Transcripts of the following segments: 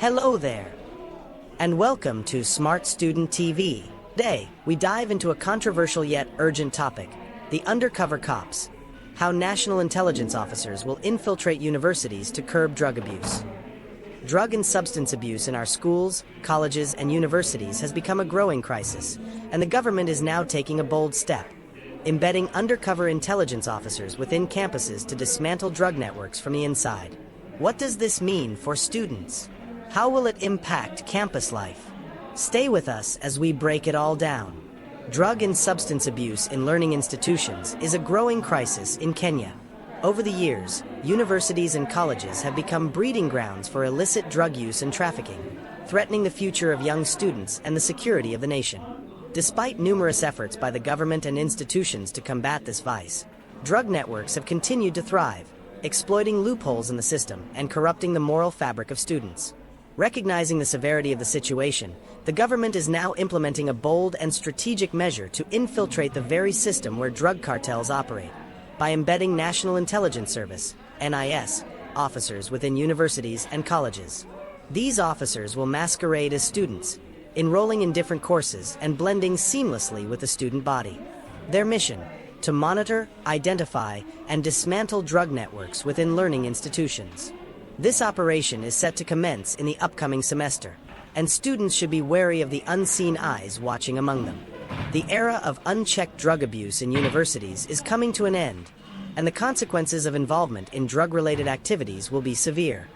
Hello there, and welcome to Smart Student TV. Today, we dive into a controversial yet urgent topic, the undercover cops, how national intelligence officers will infiltrate universities to curb drug abuse. Drug and substance abuse in our schools, colleges, and universities has become a growing crisis, and the government is now taking a bold step, embedding undercover intelligence officers within campuses to dismantle drug networks from the inside. What does this mean for students? How will it impact campus life? Stay with us as we break it all down. Drug and substance abuse in learning institutions is a growing crisis in Kenya. Over the years, universities and colleges have become breeding grounds for illicit drug use and trafficking, threatening the future of young students and the security of the nation. Despite numerous efforts by the government and institutions to combat this vice, drug networks have continued to thrive, exploiting loopholes in the system and corrupting the moral fabric of students. Recognizing the severity of the situation, the government is now implementing a bold and strategic measure to infiltrate the very system where drug cartels operate, by embedding National Intelligence Service (NIS) officers within universities and colleges. These officers will masquerade as students, enrolling in different courses and blending seamlessly with the student body. Their mission: to monitor, identify, and dismantle drug networks within learning institutions. This operation is set to commence in the upcoming semester, and students should be wary of the unseen eyes watching among them. The era of unchecked drug abuse in universities is coming to an end, and the consequences of involvement in drug-related activities will be severe.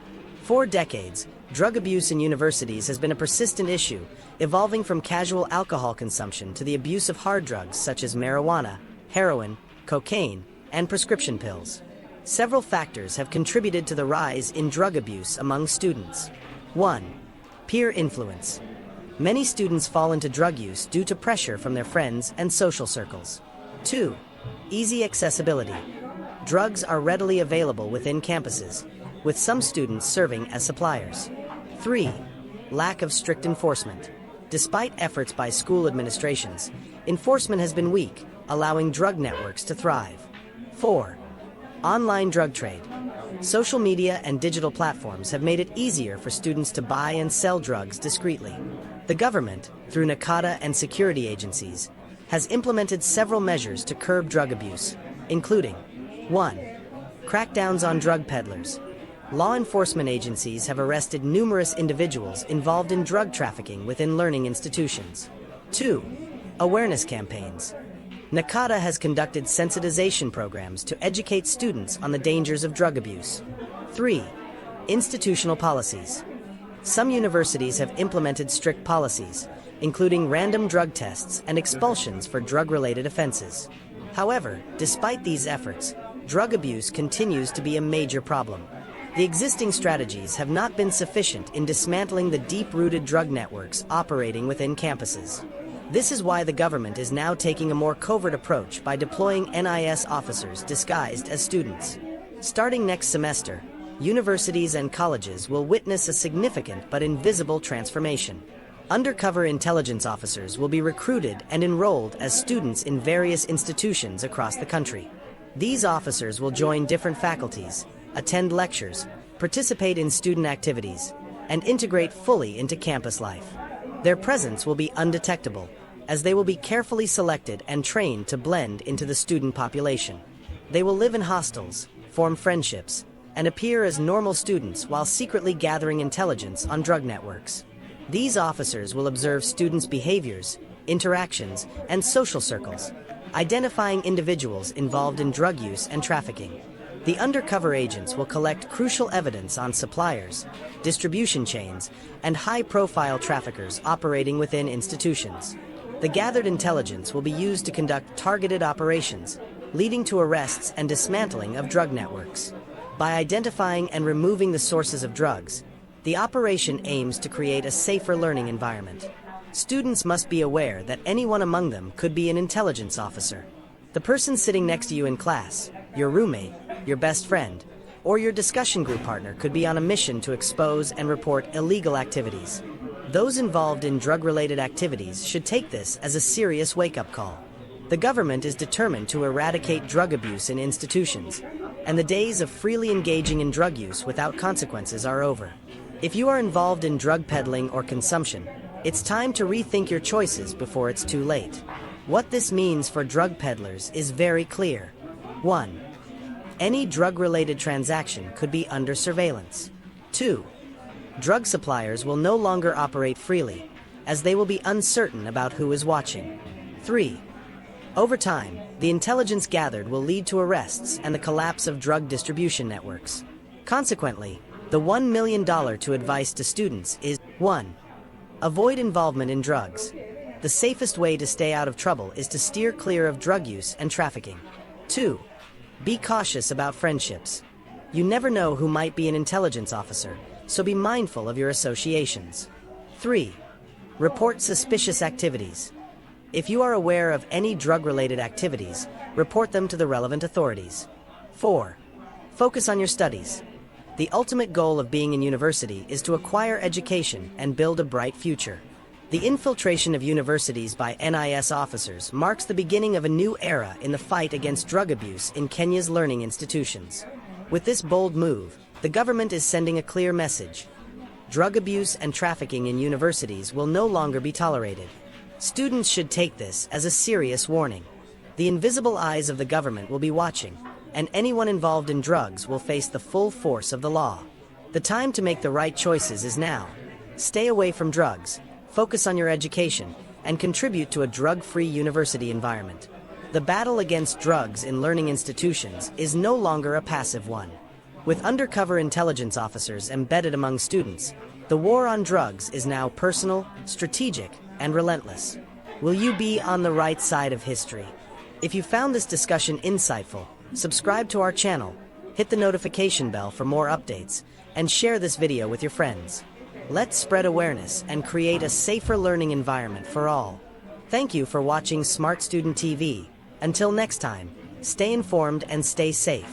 For decades, drug abuse in universities has been a persistent issue, evolving from casual alcohol consumption to the abuse of hard drugs such as marijuana, heroin, cocaine, and prescription pills. Several factors have contributed to the rise in drug abuse among students. 1. Peer influence. Many students fall into drug use due to pressure from their friends and social circles. 2. Easy accessibility. Drugs are readily available within campuses, with some students serving as suppliers. 3. Lack of strict enforcement. Despite efforts by school administrations, enforcement has been weak, allowing drug networks to thrive. 4. Online drug trade. Social media and digital platforms have made it easier for students to buy and sell drugs discreetly. The government, through NACADA and security agencies, has implemented several measures to curb drug abuse, including 1. Crackdowns on drug peddlers. Law enforcement agencies have arrested numerous individuals involved in drug trafficking within learning institutions. 2. Awareness campaigns. NACADA has conducted sensitization programs to educate students on the dangers of drug abuse. 3. Institutional policies. Some universities have implemented strict policies, including random drug tests and expulsions for drug-related offenses. However, despite these efforts, drug abuse continues to be a major problem. The existing strategies have not been sufficient in dismantling the deep-rooted drug networks operating within campuses. This is why the government is now taking a more covert approach by deploying NIS officers disguised as students. Starting next semester, universities and colleges will witness a significant but invisible transformation. Undercover intelligence officers will be recruited and enrolled as students in various institutions across the country. These officers will join different faculties, attend lectures, participate in student activities, and integrate fully into campus life. Their presence will be undetectable, as they will be carefully selected and trained to blend into the student population. They will live in hostels, form friendships, and appear as normal students while secretly gathering intelligence on drug networks. These officers will observe students' behaviors, interactions, and social circles, identifying individuals involved in drug use and trafficking. The undercover agents will collect crucial evidence on suppliers, distribution chains, and high-profile traffickers operating within institutions. The gathered intelligence will be used to conduct targeted operations, leading to arrests and dismantling of drug networks. By identifying and removing the sources of drugs, the operation aims to create a safer learning environment. Students must be aware that anyone among them could be an intelligence officer. The person sitting next to you in class, your roommate, your best friend, or your discussion group partner could be on a mission to expose and report illegal activities. Those involved in drug-related activities should take this as a serious wake-up call. The government is determined to eradicate drug abuse in institutions, and the days of freely engaging in drug use without consequences are over. If you are involved in drug peddling or consumption, it's time to rethink your choices before it's too late. What this means for drug peddlers is very clear. 1. Any drug-related transaction could be under surveillance. 2. Drug suppliers will no longer operate freely, as they will be uncertain about who is watching. 3. Over time, the intelligence gathered will lead to arrests and the collapse of drug distribution networks. Consequently, the $1 million to advice to students is 1. Avoid involvement in drugs. The safest way to stay out of trouble is to steer clear of drug use and trafficking. 2. Be cautious about friendships. You never know who might be an intelligence officer, so be mindful of your associations. 3. Report suspicious activities. If you are aware of any drug-related activities, report them to the relevant authorities. 4. Focus on your studies. The ultimate goal of being in university is to acquire education and build a bright future. The infiltration of universities by NIS officers marks the beginning of a new era in the fight against drug abuse in Kenya's learning institutions. With this bold move, the government is sending a clear message. Drug abuse and trafficking in universities will no longer be tolerated. Students should take this as a serious warning. The invisible eyes of the government will be watching, and anyone involved in drugs will face the full force of the law. The time to make the right choices is now. Stay away from drugs, focus on your education, and contribute to a drug-free university environment. The battle against drugs in learning institutions is no longer a passive one. With undercover intelligence officers embedded among students, the war on drugs is now personal, strategic, and relentless. Will you be on the right side of history? If you found this discussion insightful, subscribe to our channel, hit the notification bell for more updates, and share this video with your friends. Let's spread awareness and create a safer learning environment for all. Thank you for watching Smart Student TV. Until next time, stay informed and stay safe.